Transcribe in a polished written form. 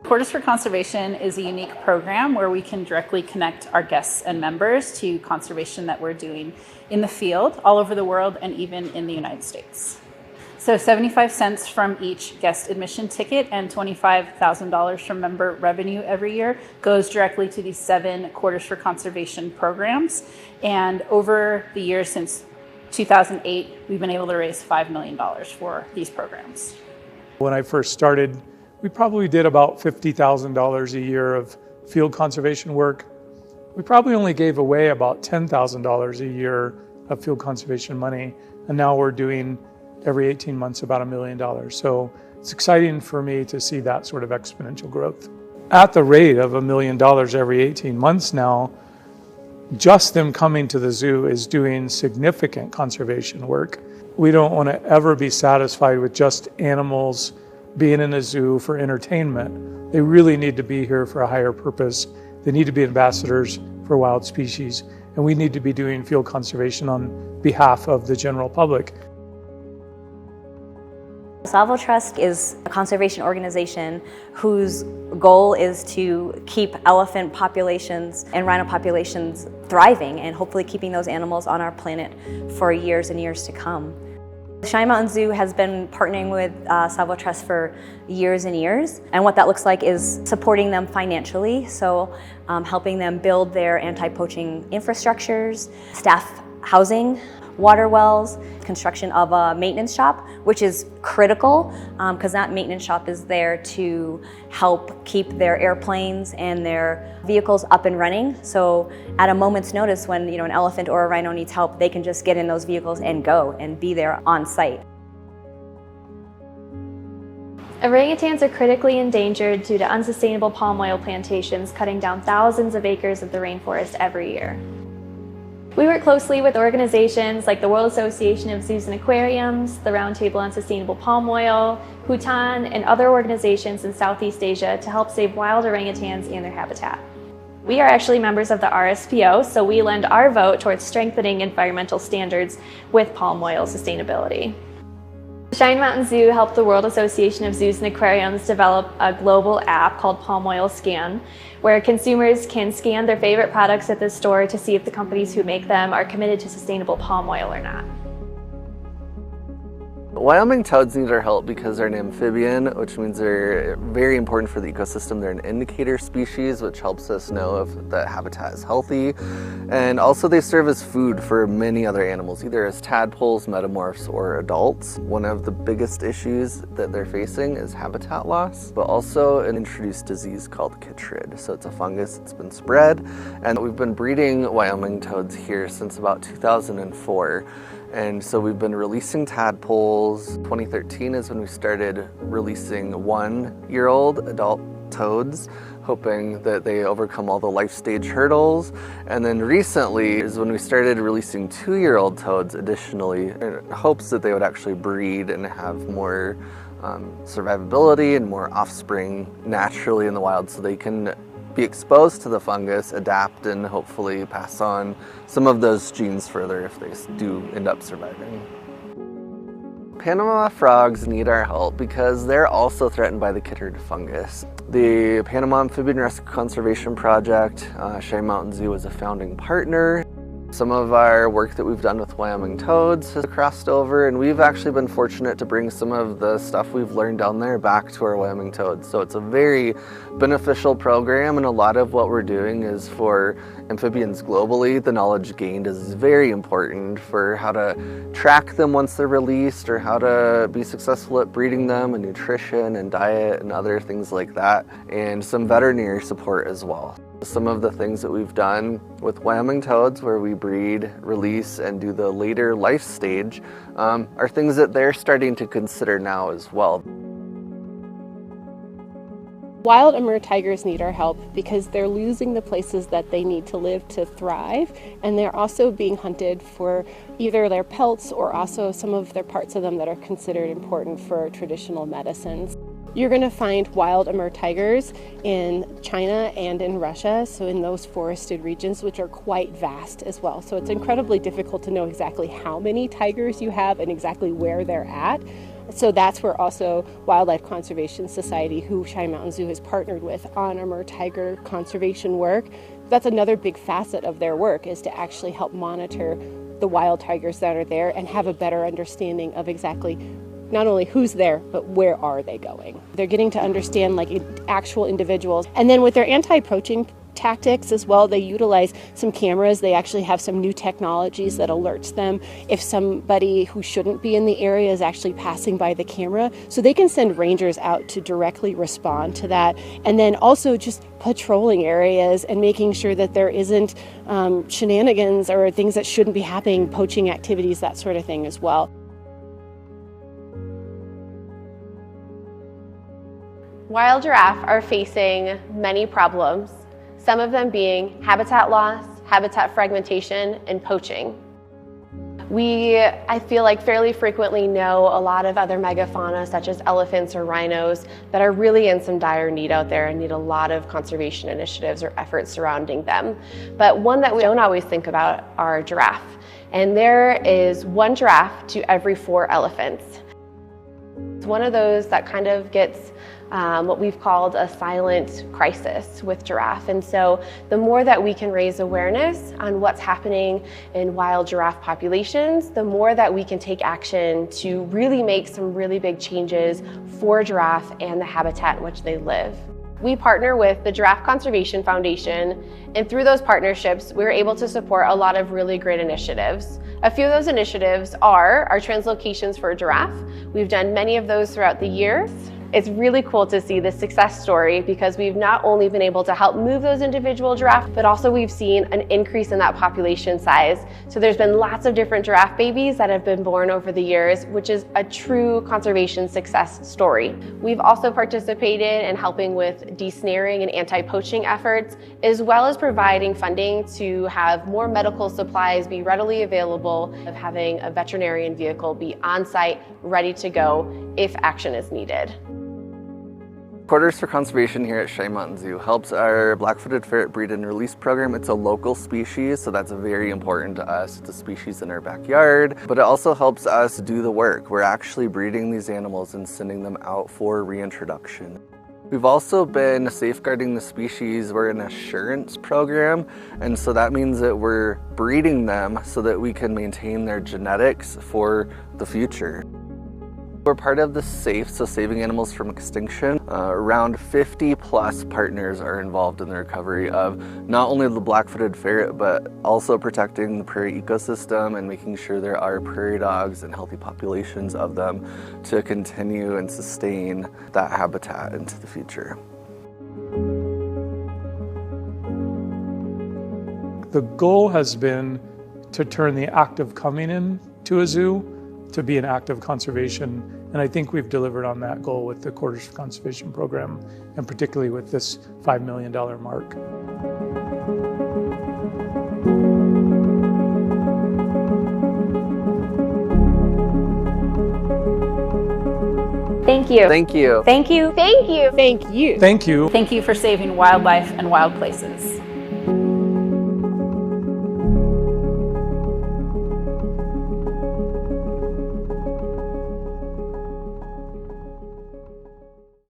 Quarters for Conservation is a unique program where we can directly connect our guests and members to conservation that we're doing in the field, all over the world, and even in the United States. So 75 cents from each guest admission ticket and $25,000 from member revenue every year goes directly to these 7 Quarters for Conservation programs. And over the years since 2008, we've been able to raise $5 million for these programs. When I first started, we probably did about $50,000 a year of field conservation work. We probably only gave away about $10,000 a year of field conservation money, and now we're doing every 18 months about $1 million. So it's exciting for me to see that sort of exponential growth. At the rate of $1 million every 18 months now, just them coming to the zoo is doing significant conservation work. We don't want to ever be satisfied with just animals being in a zoo for entertainment. They really need to be here for a higher purpose. They need to be ambassadors for wild species, and we need to be doing field conservation on behalf of the general public. Salo Trust is a conservation organization whose goal is to keep elephant populations and rhino populations thriving and hopefully keeping those animals on our planet for years and years to come. The Cheyenne Mountain Zoo has been partnering with Salo Trust for years and years, and what that looks like is supporting them financially, so helping them build their anti-poaching infrastructures, staff housing, water wells, construction of a maintenance shop, which is critical because that maintenance shop is there to help keep their airplanes and their vehicles up and running. So at a moment's notice when an elephant or a rhino needs help, they can just get in those vehicles and go and be there on site. Orangutans are critically endangered due to unsustainable palm oil plantations cutting down thousands of acres of the rainforest every year. We work closely with organizations like the World Association of Zoos and Aquariums, the Roundtable on Sustainable Palm Oil, Bhutan, and other organizations in Southeast Asia to help save wild orangutans and their habitat. We are actually members of the RSPO, so we lend our vote towards strengthening environmental standards with palm oil sustainability. Cheyenne Mountain Zoo helped the World Association of Zoos and Aquariums develop a global app called Palm Oil Scan, where consumers can scan their favorite products at the store to see if the companies who make them are committed to sustainable palm oil or not. Wyoming toads need our help because they're an amphibian, which means they're very important for the ecosystem. They're an indicator species, which helps us know if the habitat is healthy. And also they serve as food for many other animals, either as tadpoles, metamorphs, or adults. One of the biggest issues that they're facing is habitat loss, but also an introduced disease called chytrid. So it's a fungus that's been spread, and we've been breeding Wyoming toads here since about 2004. And so we've been releasing tadpoles. 2013 is when we started releasing 1-year-old adult toads, hoping that they overcome all the life stage hurdles. And then recently is when we started releasing 2-year-old toads additionally, in hopes that they would actually breed and have more survivability and more offspring naturally in the wild, so they can be exposed to the fungus, adapt, and hopefully pass on some of those genes further if they do end up surviving. Panama frogs need our help because they're also threatened by the chytrid fungus. The Panama Amphibian Rescue Conservation Project, Cheyenne Mountain Zoo is a founding partner. Some of our work that we've done with Wyoming Toads has crossed over, and we've actually been fortunate to bring some of the stuff we've learned down there back to our Wyoming Toads. So it's a very beneficial program, and a lot of what we're doing is for amphibians globally. The knowledge gained is very important for how to track them once they're released, or how to be successful at breeding them, and nutrition and diet and other things like that, and some veterinary support as well. Some of the things that we've done with Wyoming Toads, where we breed, release, and do the later life stage, are things that they're starting to consider now as well. Wild emerged tigers need our help because they're losing the places that they need to live to thrive, and they're also being hunted for either their pelts or also some of their parts of them that are considered important for traditional medicines. You're going to find wild emerged tigers in China and in Russia, so in those forested regions, which are quite vast as well. So it's incredibly difficult to know exactly how many tigers you have and exactly where they're at. So that's where also Wildlife Conservation Society, who Cheyenne Mountain Zoo has partnered with on our tiger conservation work, that's another big facet of their work, is to actually help monitor the wild tigers that are there and have a better understanding of exactly not only who's there, but where are they going. They're getting to understand like actual individuals. And then with their anti-poaching tactics as well, they utilize some cameras. They actually have some new technologies that alerts them if somebody who shouldn't be in the area is actually passing by the camera. So they can send rangers out to directly respond to that. And then also just patrolling areas and making sure that there isn't shenanigans or things that shouldn't be happening, poaching activities, that sort of thing as well. Wild giraffe are facing many problems, some of them being habitat loss, habitat fragmentation, and poaching. I feel like fairly frequently know a lot of other megafauna such as elephants or rhinos that are really in some dire need out there and need a lot of conservation initiatives or efforts surrounding them. But one that we don't always think about are giraffe. And there is 1 giraffe to every 4 elephants. It's one of those that kind of gets what we've called a silent crisis with giraffe. And so the more that we can raise awareness on what's happening in wild giraffe populations, the more that we can take action to really make some really big changes for giraffe and the habitat in which they live. We partner with the Giraffe Conservation Foundation, and through those partnerships, we're able to support a lot of really great initiatives. A few of those initiatives are our translocations for giraffe. We've done many of those throughout the years. It's really cool to see the success story because we've not only been able to help move those individual giraffe, but also we've seen an increase in that population size. So there's been lots of different giraffe babies that have been born over the years, which is a true conservation success story. We've also participated in helping with desnaring and anti-poaching efforts, as well as providing funding to have more medical supplies be readily available, of having a veterinarian vehicle be on site, ready to go if action is needed. Quarters for Conservation here at Cheyenne Mountain Zoo helps our Black-footed Ferret breed and release program. It's a local species, so that's very important to us. It's a species in our backyard, but it also helps us do the work. We're actually breeding these animals and sending them out for reintroduction. We've also been safeguarding the species. We're an assurance program, and so that means that we're breeding them so that we can maintain their genetics for the future. We're part of the SAFE, so Saving Animals from Extinction. Around 50 plus partners are involved in the recovery of not only the black-footed ferret, but also protecting the prairie ecosystem and making sure there are prairie dogs and healthy populations of them to continue and sustain that habitat into the future. The goal has been to turn the act of coming in to a zoo to be an act of conservation. And I think we've delivered on that goal with the Quarters for Conservation program, and particularly with this $5 million mark. Thank you. Thank you. Thank you. Thank you. Thank you. Thank you. Thank you for saving wildlife and wild places.